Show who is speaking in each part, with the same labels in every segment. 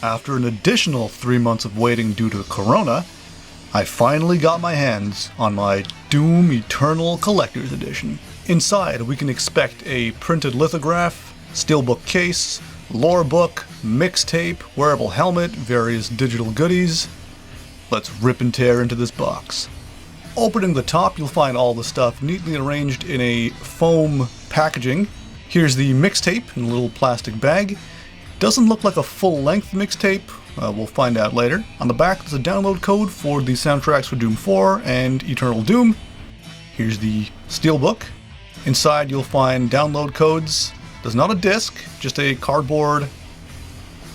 Speaker 1: after an additional 3 months of waiting due to Corona, I finally got my hands on my Doom Eternal Collector's Edition. Inside, we can expect a printed lithograph, steelbook case, lore book, mixtape, wearable helmet, various digital goodies. Let's rip and tear into this box. Opening the top, you'll find all the stuff neatly arranged in a foam packaging. Here's the mixtape in a little plastic bag. Doesn't look like a full-length mixtape. We'll find out later. On the back, there's a download code for the soundtracks for Doom 4 and Eternal Doom. Here's the steelbook. Inside, you'll find download codes. There's not a disc, just a cardboard,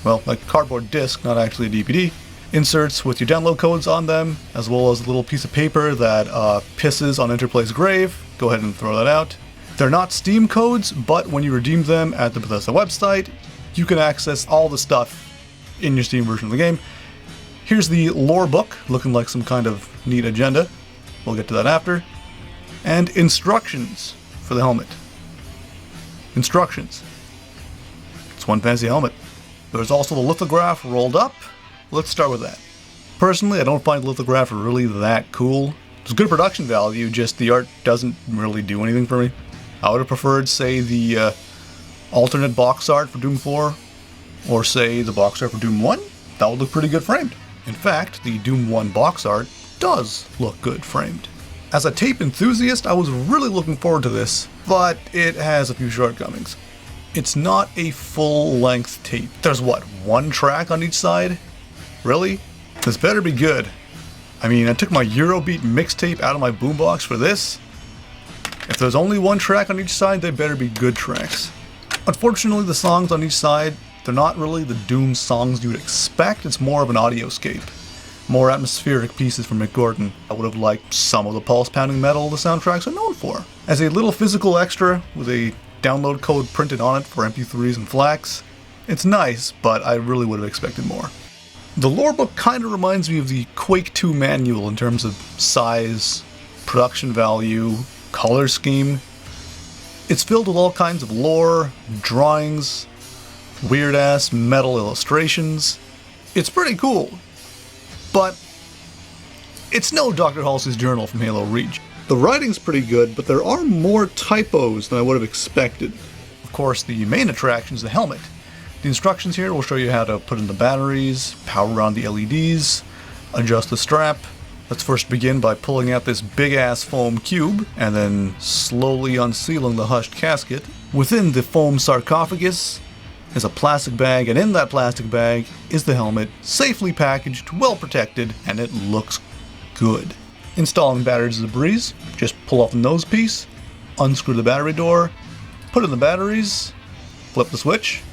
Speaker 1: well, like a cardboard disc, not actually a DVD. Inserts with your download codes on them, as well as a little piece of paper that pisses on Interplay's grave. Go ahead and throw that out. They're not Steam codes, but when you redeem them at the Bethesda website, you can access all the stuff in your Steam version of the game. Here's the lore book, looking like some kind of neat agenda. We'll get to that after. And instructions for the helmet. Instructions. It's one fancy helmet. There's also the lithograph rolled up. Let's start with that. Personally, I don't find lithograph really that cool. It's good production value, just the art doesn't really do anything for me. I would have preferred, say, the alternate box art for Doom 4, or say the box art for Doom 1. That would look pretty good framed. In fact, the Doom 1 box art does look good framed. As a tape enthusiast, I was really looking forward to this, but it has a few shortcomings. It's not a full-length tape. There's what, one track on each side? Really? This better be good. I mean, I took my Eurobeat mixtape out of my boombox for this. If there's only one track on each side, they better be good tracks. Unfortunately, the songs on each side, they're not really the Doom songs you would expect. It's more of an audioscape. More atmospheric pieces from Mick Gordon. I would have liked some of the pulse-pounding metal the soundtracks are known for. As a little physical extra with a download code printed on it for MP3s and FLACs, it's nice, but I really would have expected more. The lore book kind of reminds me of the Quake 2 manual in terms of size, production value, color scheme. It's filled with all kinds of lore, drawings, weird-ass metal illustrations. It's pretty cool. But it's no Dr. Halsey's Journal from Halo Reach. The writing's pretty good, but there are more typos than I would have expected. Of course, the main attraction is the helmet. The instructions here will show you how to put in the batteries, power on the LEDs, adjust the strap. Let's first begin by pulling out this big-ass foam cube, and then slowly unsealing the hushed casket. Within the foam sarcophagus is a plastic bag, and in that plastic bag is the helmet, safely packaged, well protected, and it looks good. Installing batteries is a breeze. Just pull off the nose piece, unscrew the battery door, put in the batteries, flip the switch,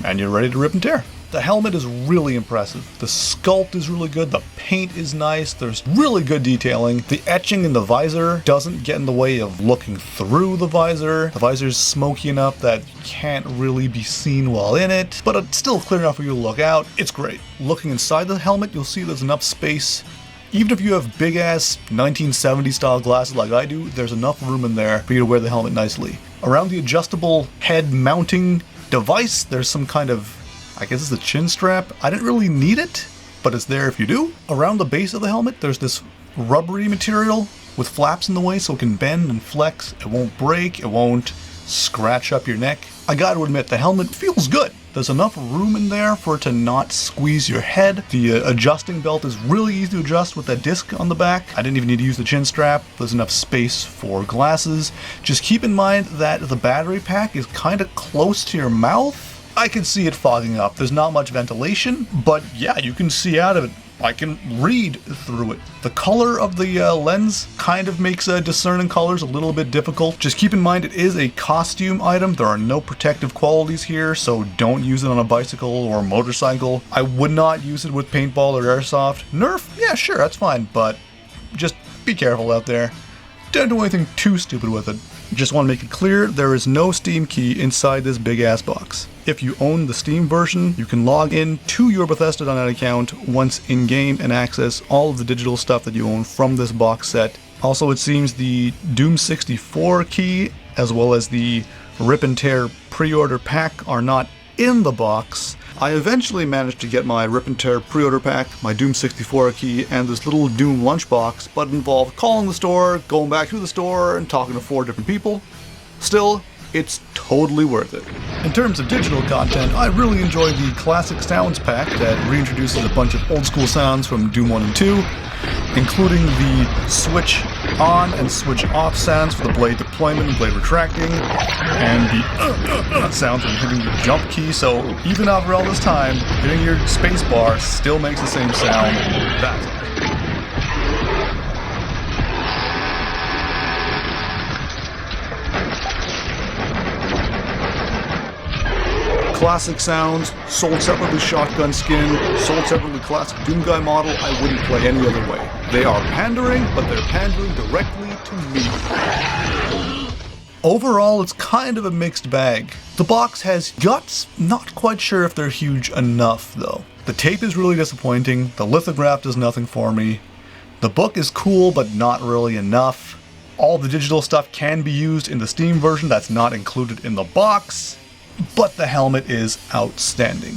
Speaker 1: and you're ready to rip and tear. The helmet is really impressive. The sculpt is really good, the paint is nice, there's really good detailing. The etching in the visor doesn't get in the way of looking through the visor. The visor's smoky enough that you can't really be seen while in it, but it's still clear enough for you to look out. It's great. Looking inside the helmet, you'll see there's enough space. Even if you have big-ass 1970s style glasses like I do, there's enough room in there for you to wear the helmet nicely. Around the adjustable head mounting device, there's some kind of, I guess it's a chin strap. I didn't really need it, but it's there if you do. Around the base of the helmet, there's this rubbery material with flaps in the way so it can bend and flex. It won't break, it won't scratch up your neck. I gotta admit, the helmet feels good. There's enough room in there for it to not squeeze your head. The adjusting belt is really easy to adjust with that disc on the back. I didn't even need to use the chin strap. There's enough space for glasses. Just keep in mind that the battery pack is kind of close to your mouth. I can see it fogging up. There's not much ventilation, but yeah, you can see out of it. I can read through it. The color of the lens kind of makes discerning colors a little bit difficult. Just keep in mind it is a costume item. There are no protective qualities here, so don't use it on a bicycle or motorcycle. I would not use it with paintball or airsoft. Nerf? Yeah, sure, that's fine, but just be careful out there. Don't do anything too stupid with it. Just want to make it clear, there is no Steam key inside this big-ass box. If you own the Steam version, you can log in to your Bethesda.net account once in-game and access all of the digital stuff that you own from this box set. Also, it seems the Doom 64 key, as well as the Rip and Tear pre-order pack, are not in the box, I eventually managed to get my Rip and Tear pre-order pack, my Doom 64 key, and this little Doom lunchbox, but it involved calling the store, going back to the store, and talking to 4 different people. Still, it's totally worth it. In terms of digital content, I really enjoy the Classic Sounds pack that reintroduces a bunch of old school sounds from Doom 1 and 2, including the switch on and switch off sounds for the blade deployment and blade retracting, and the sounds when hitting the jump key, so even after all this time, hitting your spacebar still makes the same sound. That's awesome. Classic sounds, sold separately shotgun skin, sold separately classic Doom Guy model. I wouldn't play any other way. They are pandering, but they're pandering directly to me. Overall, it's kind of a mixed bag. The box has guts, not quite sure if they're huge enough though. The tape is really disappointing, the lithograph does nothing for me. The book is cool, but not really enough. All the digital stuff can be used in the Steam version that's not included in the box. But the helmet is outstanding.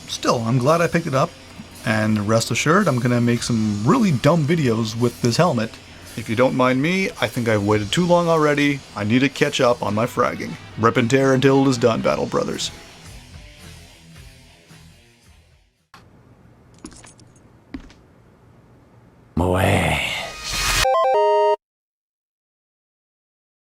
Speaker 1: Still, I'm glad I picked it up, and rest assured I'm gonna make some really dumb videos with this helmet. If you don't mind me, I think I've waited too long already. I need to catch up on my fragging. Rip and tear until it is done, Battle Brothers.
Speaker 2: Moe.